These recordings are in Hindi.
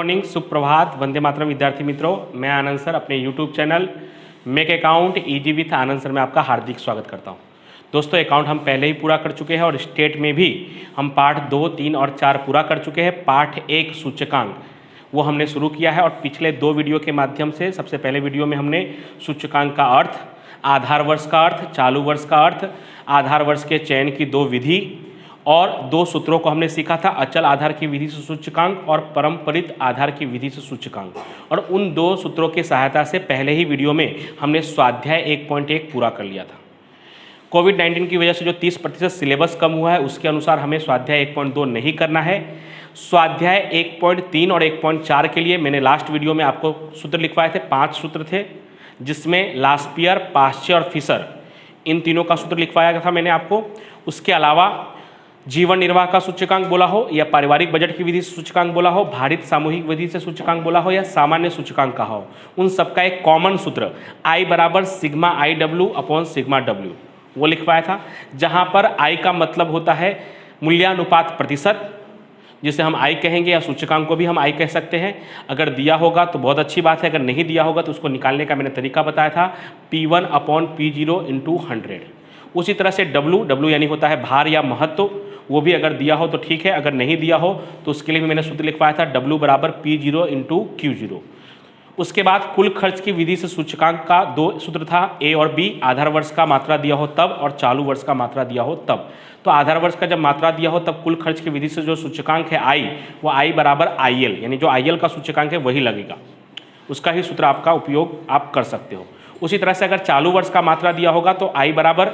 मॉर्निंग, सुप्रभात, वंदे मातरम विद्यार्थी मित्रों। मैं आनंद सर अपने YouTube channel make account easy with Anand sir में आपका हार्दिक स्वागत करता हूं। दोस्तों, अकाउंट हम पहले ही पूरा कर चुके हैं और स्टेट में भी हम पार्ट 2, 3 और 4 पूरा कर चुके हैं। पार्ट 1 सूचकांक वो हमने शुरू किया है और पिछले 2 वीडियो के माध्यम से सबसे पहले वीडियो में हमने सूचकांक का अर्थ, आधार वर्ष का अर्थ, चालू वर्ष का अर्थ, आधार वर्ष के चयन की 2 विधि और 2 सूत्रों को हमने सीखा था, अचल आधार की विधि से सूचकांक और परम्परित आधार की विधि से सूचकांक। और उन 2 सूत्रों की सहायता से पहले ही वीडियो में हमने स्वाध्याय 1.1 पूरा कर लिया था। कोविड-19 की वजह से जो 30% सिलेबस कम हुआ है उसके अनुसार हमें स्वाध्याय 1.2 नहीं करना है। स्वाध्याय 1.3 और 1.4 के लिए मैंने लास्ट वीडियो में आपको सूत्र लिखवाए थे, 5 सूत्र थे, जिसमें लास्पियर, पाश्चे और फिशर, इन तीनों का सूत्र लिखवाया था मैंने आपको। उसके अलावा जीवन निर्वाह का सूचकांक बोला हो या पारिवारिक बजट की विधि से सूचकांक बोला हो, भारित सामूहिक विधि से सूचकांक बोला हो या सामान्य सूचकांक का हो, उन सबका एक कॉमन सूत्र I बराबर sigma I W upon sigma W वो लिखवाया था, जहां पर I का मतलब होता है मूल्यानुपात प्रतिशत, जिसे हम I कहेंगे, या सूचकांक को भी हम I कह सकते हैं। अगर दिया होगा तो बहुत अच्छी बात है, अगर नहीं दिया होगा तो उसको निकालने का मैंने तरीका बताया था, P1 अपॉन P0 इंटू 100। उसी तरह से W यानी होता है भार या महत्व, वो भी अगर दिया हो तो ठीक है, अगर नहीं दिया हो तो उसके लिए भी मैंने सूत्र लिखवाया था, W बराबर P0 इंटू Q0। उसके बाद कुल खर्च की विधि से सूचकांक का 2 सूत्र था, A और B, आधार वर्ष का मात्रा दिया हो तब और चालू वर्ष का मात्रा दिया हो तब। तो आधार वर्ष का जब मात्रा दिया हो तब कुल खर्च की विधि से जो सूचकांक है I, वो I बराबर IL, यानी जो IL का सूचकांक है वही लगेगा, उसका ही सूत्र आपका उपयोग आप कर सकते हो। उसी तरह से अगर चालू वर्ष का मात्रा दिया होगा तो I बराबर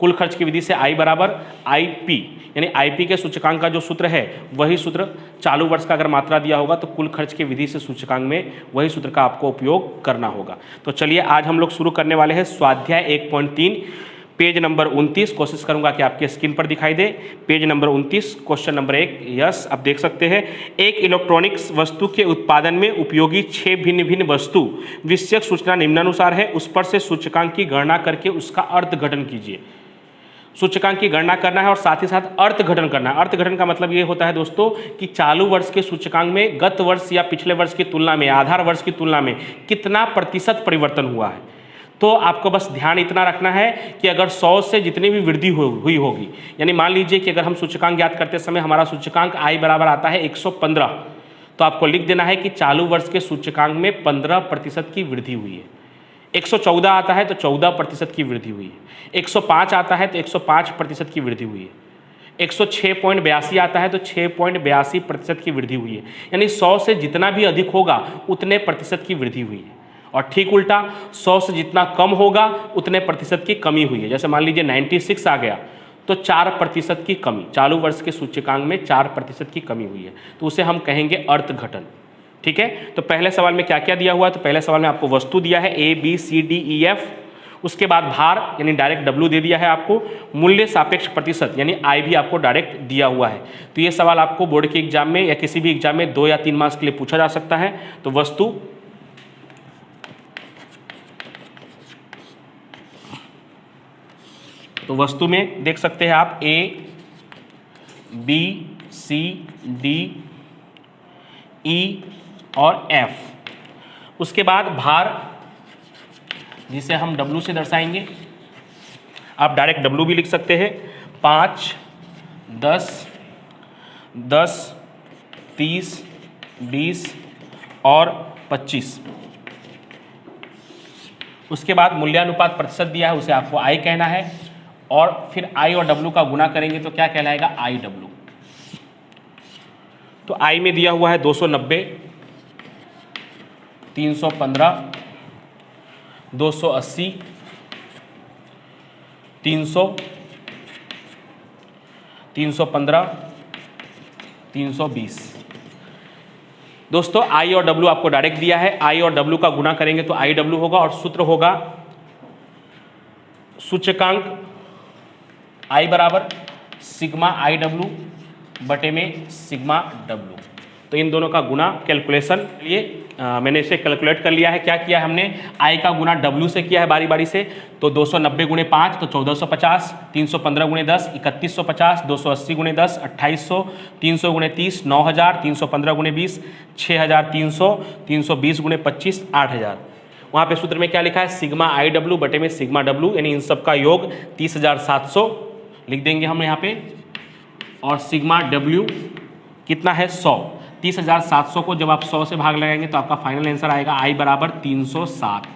कुल खर्च की विधि से I बराबर IP, यानी IP के सूचकांक का जो सूत्र है वही सूत्र चालू वर्ष का अगर मात्रा दिया होगा तो कुल खर्च की विधि से सूचकांक में वही सूत्र का आपको उपयोग करना होगा। तो चलिए आज हम लोग शुरू करने वाले हैं स्वाध्याय 1.3, पेज नंबर 29। कोशिश करूंगा कि आपके स्क्रीन पर दिखाई दे। Page number 29, question number 1। Yes, आप देख सकते हैं, एक इलेक्ट्रॉनिक्स वस्तु के उत्पादन में उपयोगी 6 भिन्न भिन्न वस्तु विषयक सूचना निम्नानुसार है, उस पर से सूचकांक की गणना करके उसका अर्थघटन कीजिए। सूचकांक की गणना करना है और साथ ही साथ अर्थघटन करना है। अर्थघटन का मतलब ये होता है दोस्तों कि चालू वर्ष के सूचकांक में गत वर्ष या पिछले वर्ष की तुलना में, आधार वर्ष की तुलना में कितना प्रतिशत परिवर्तन हुआ है। तो आपको बस ध्यान इतना रखना है कि अगर 100 से जितनी भी वृद्धि हुई होगी, यानी मान लीजिए कि अगर हम सूचकांक ज्ञात करते समय हमारा सूचकांक I बराबर आता है 115, तो आपको लिख देना है कि चालू वर्ष के सूचकांक में 15% की वृद्धि हुई है। 114 आता है तो 14% की वृद्धि हुई है। 105 आता है तो 105% की वृद्धि हुई है। 106.82 आता है तो 6.82% की वृद्धि हुई है। यानी 100 से जितना भी अधिक होगा उतने प्रतिशत की वृद्धि हुई है, और ठीक उल्टा 100 से जितना कम होगा उतने प्रतिशत की कमी हुई है। जैसे मान लीजिए 96 आ गया तो 4% की कमी, चालू वर्ष के सूचकांक में 4% की कमी हुई है, तो उसे हम कहेंगे अर्थघटन। ठीक है, तो पहले सवाल में क्या क्या दिया हुआ है? तो पहले सवाल में आपको वस्तु दिया है A B C D E F, उसके बाद भार यानी डायरेक्ट W दे दिया है आपको, मूल्य सापेक्ष प्रतिशत यानी I भी आपको डायरेक्ट दिया हुआ है। तो ये सवाल आपको बोर्ड के एग्जाम में या किसी भी एग्जाम में 2 या 3 मार्क्स के लिए पूछा जा सकता है। तो वस्तु, तो वस्तु में देख सकते हैं आप A B C D E और F। उसके बाद भार, जिसे हम W से दर्शाएंगे, आप डायरेक्ट W भी लिख सकते हैं, 5, 10, 10, 30, 20 और 25। उसके बाद मूल्यानुपात प्रतिशत दिया है, उसे आपको I कहना है, और फिर I और W का गुना करेंगे तो क्या कहलाएगा? IW। तो I में दिया हुआ है 290, 315, 280, 300, 315, 320। दोस्तों I और W आपको डायरेक्ट दिया है, I और W का गुना करेंगे तो IW होगा, और सूत्र होगा सूचकांक I बराबर सिग्मा IW बटे में सिग्मा W। तो इन दोनों का गुना कैलकुलेशन लिए मैंने इसे कैलकुलेट कर लिया है। क्या किया है हमने, आई का गुना डब्ल्यू से किया है बारी बारी से। तो 290 गुणे 5 तो 1450, 315 गुणे 10 3150, 280 गुणे 10 2800, 300 गुणे 30 9000, 315 गुणे 20 6300, 320 गुणे 25 8000। वहाँ पे सूत्र में क्या लिखा है, सिग्मा आई डब्ल्यू बटे में सिग्मा डब्ल्यू, यानी इन सब का योग 30,700 लिख देंगे हम यहाँ पे। और सिग्मा डब्ल्यू कितना है 100। 30,700 को जब आप 100 से भाग लगाएंगे तो आपका फाइनल आंसर आएगा आई बराबर 307।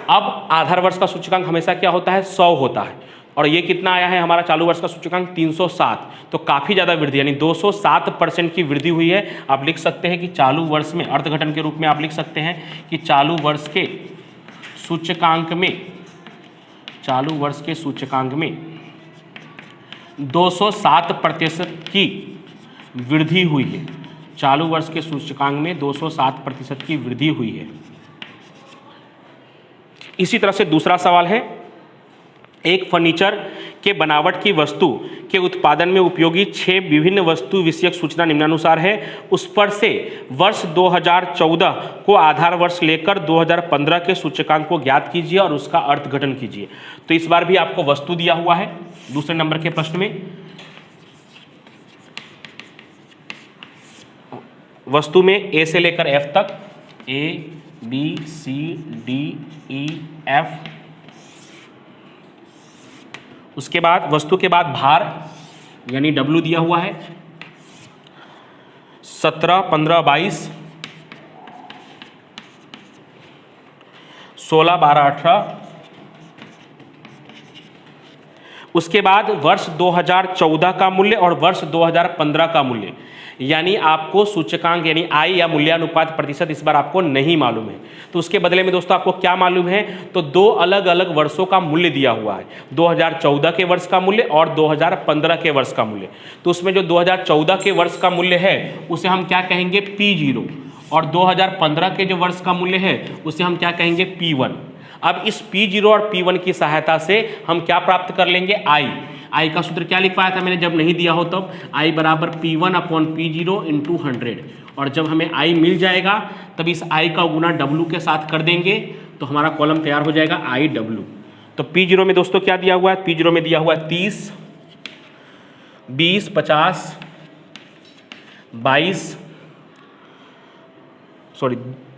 अब आधार वर्ष का सूचकांक हमेशा क्या होता है, 100 होता है। और ये कितना आया है हमारा चालू वर्ष का सूचकांक 307, तो काफ़ी ज़्यादा वृद्धि यानी 207% की वृद्धि हुई है। आप लिख सकते हैं कि चालू वर्ष में अर्थघटन के रूप में आप लिख सकते हैं कि चालू वर्ष के सूचकांक में 207% की वृद्धि हुई है। चालू वर्ष के सूचकांक में 207% की वृद्धि हुई है। इसी तरह से दूसरा सवाल है, एक फर्नीचर के बनावट की वस्तु के उत्पादन में उपयोगी 6 विभिन्न वस्तु विषयक सूचना निम्नानुसार है। उस पर से वर्ष 2014 को आधार वर्ष लेकर 2015 के सूचकांक को ज्ञात कीजिए और उसका अर्थघटन कीजिए। तो इस बार भी आपको वस्तु दिया हुआ है दूसरे नंबर के प्रश्न में। वस्तु में ए से लेकर एफ तक, A B C D E F. उसके बाद वस्तु के बाद भार यानी डब्ल्यू दिया हुआ है 17, 15, 22, 16, 12, 18। उसके बाद वर्ष 2014 का मूल्य और वर्ष 2015 का मूल्य, यानी आपको सूचकांक यानी आई या मूल्यानुपात प्रतिशत इस बार आपको नहीं मालूम है। तो उसके बदले में दोस्तों आपको क्या मालूम है, तो 2 अलग अलग वर्षों का मूल्य दिया हुआ है, 2014 के वर्ष का मूल्य और 2015 के वर्ष का मूल्य। तो उसमें जो 2014 के वर्ष का मूल्य है उसे हम क्या कहेंगे P0, और 2015 के जो वर्ष का मूल्य है उसे हम क्या कहेंगे P1। अब इस P0 और P1 की सहायता से हम क्या प्राप्त कर लेंगे, आई का सूत्र क्या लिखवाया था मैंने जब नहीं दिया हो तब, आई बराबर P1 अपॉन P0 इंटू 100। और जब हमें आई मिल जाएगा तब इस आई का गुना डब्ल्यू के साथ कर देंगे तो हमारा कॉलम तैयार हो जाएगा आई डब्ल्यू। तो P0 में दोस्तों क्या दिया हुआ है, P0 में दिया हुआ है 30, 20, 50, 22,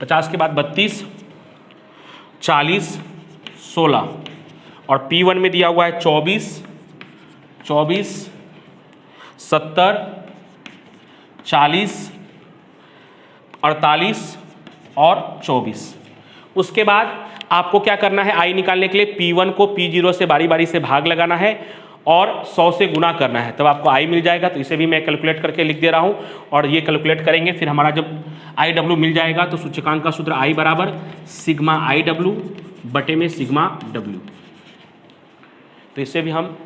50 के बाद 32, 40, 16। और P1 में दिया हुआ है 24, 70, 40, 48 और 24। उसके बाद आपको क्या करना है, आई निकालने के लिए P1 को P0 से बारी बारी से भाग लगाना है और 100 से गुना करना है, तब आपको आई मिल जाएगा। तो इसे भी मैं कैलकुलेट करके लिख दे रहा हूँ और ये कैलकुलेट करेंगे, फिर हमारा जब आई डब्ल्यू मिल जाएगा तो सूचकांक का सूत्र आई बराबर सिग्मा आई डब्ल्यू बटे में सिग्मा डब्ल्यू। तो इससे भी हम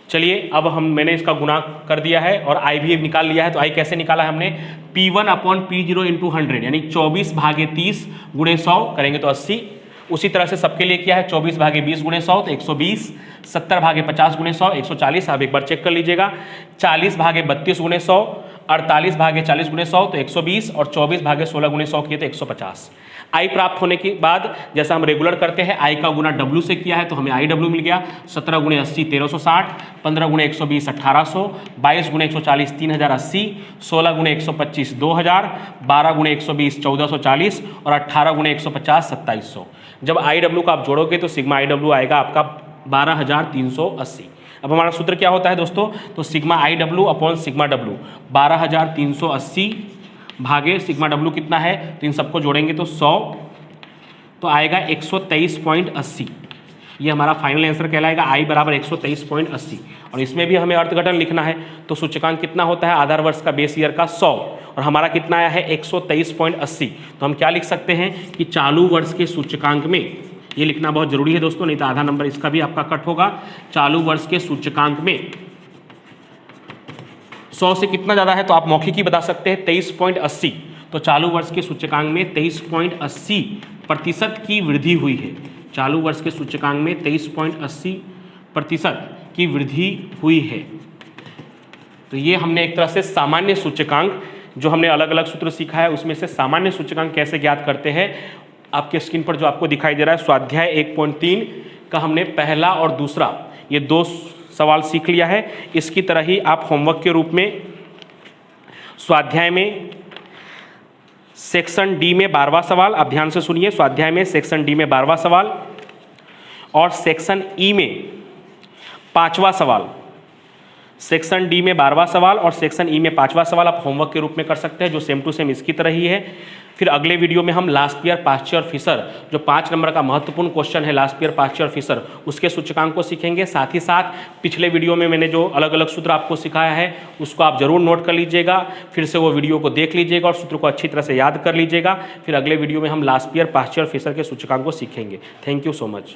चलिए अब मैंने इसका गुणा कर दिया है और आई भी निकाल लिया है। तो आई कैसे निकाला है हमने, P1 अपॉन P0 इंटू 100 यानी 24 भागे 30 गुणे 100 करेंगे तो 80। उसी तरह से सबके लिए किया है 24 भागे 20 गुणे 100 तो 120, 70 भागे 50 गुणे 100 140। आप एक बार चेक कर लीजिएगा, 40 भागे 32 गुणे 100, 48 भागे 40 गुणे 100 तो 120 और 24 भागे 16 गुणे 100 किए तो 150। आई प्राप्त होने के बाद जैसा हम रेगुलर करते हैं आई का गुना डब्ल्यू से किया है तो हमें आई डब्ल्यू मिल गया 17 गुणे 80 1360, 15 गुणे 120 1800, 22 गुणे 140 3080, 16 गुणे 125 2000, 12 गुणे 120 1440 और 18 गुणे 150 2700। जब आई डब्ल्यू का आप जोड़ोगे तो सिग्मा आई डब्ल्यू आएगा आपका 12380। अब हमारा सूत्र क्या होता है दोस्तों, तो sigma I W upon sigma W 12380 भागे सिग्मा डब्ल्यू कितना है, तो इन सबको जोड़ेंगे तो 100 तो आएगा 123.80। ये हमारा फाइनल आंसर कहलाएगा आई बराबर 123.80। और इसमें भी हमें अर्थघटन लिखना है तो सूचकांक कितना होता है आधार वर्ष का बेस ईयर का 100 और हमारा कितना आया है 123.80। तो हम क्या लिख सकते हैं कि चालू वर्ष के सूचकांक में, ये लिखना बहुत जरूरी है दोस्तों नहीं तो आधा नंबर इसका भी आपका कट होगा। चालू वर्ष के सूचकांक में 100 से कितना ज़्यादा है तो आप मौखिक ही बता सकते हैं 23.80। तो चालू वर्ष के सूचकांक में 23.80% की वृद्धि हुई है। चालू वर्ष के सूचकांक में 23.80% की वृद्धि हुई है। तो ये हमने एक तरह से सामान्य सूचकांक जो हमने अलग अलग सूत्र सीखा है उसमें से सामान्य सूचकांक कैसे ज्ञात करते हैं, आपके स्क्रीन पर जो आपको दिखाई दे रहा है स्वाध्याय 1.3 का हमने पहला और दूसरा ये 2 सवाल सीख लिया है। इसकी तरह ही आप होमवर्क के रूप में स्वाध्याय में सेक्शन डी में 12वां सवाल, आप ध्यान से सुनिए, स्वाध्याय में सेक्शन डी में 12वां सवाल और सेक्शन ई में 5वां सवाल, सेक्शन डी में 12वां सवाल और सेक्शन ई में 5वां सवाल आप होमवर्क के रूप में कर सकते हैं, जो सेम टू सेम इसकी तरह ही है। फिर अगले वीडियो में हम लास्ट ईयर पाश्चर फिशर, जो 5 नंबर का महत्वपूर्ण क्वेश्चन है लास्ट ईयर पाश्चर फिशर, उसके सूचकांक को सीखेंगे। साथ ही साथ पिछले वीडियो में मैंने जो अलग अलग सूत्र आपको सिखाया है उसको आप जरूर नोट कर लीजिएगा, फिर से वो वीडियो को देख लीजिएगा और सूत्र को अच्छी तरह से याद कर लीजिएगा। फिर अगले वीडियो में हम लास्ट ईयर पाश्चर फिशर के सूचकांक को सीखेंगे। Thank you so much.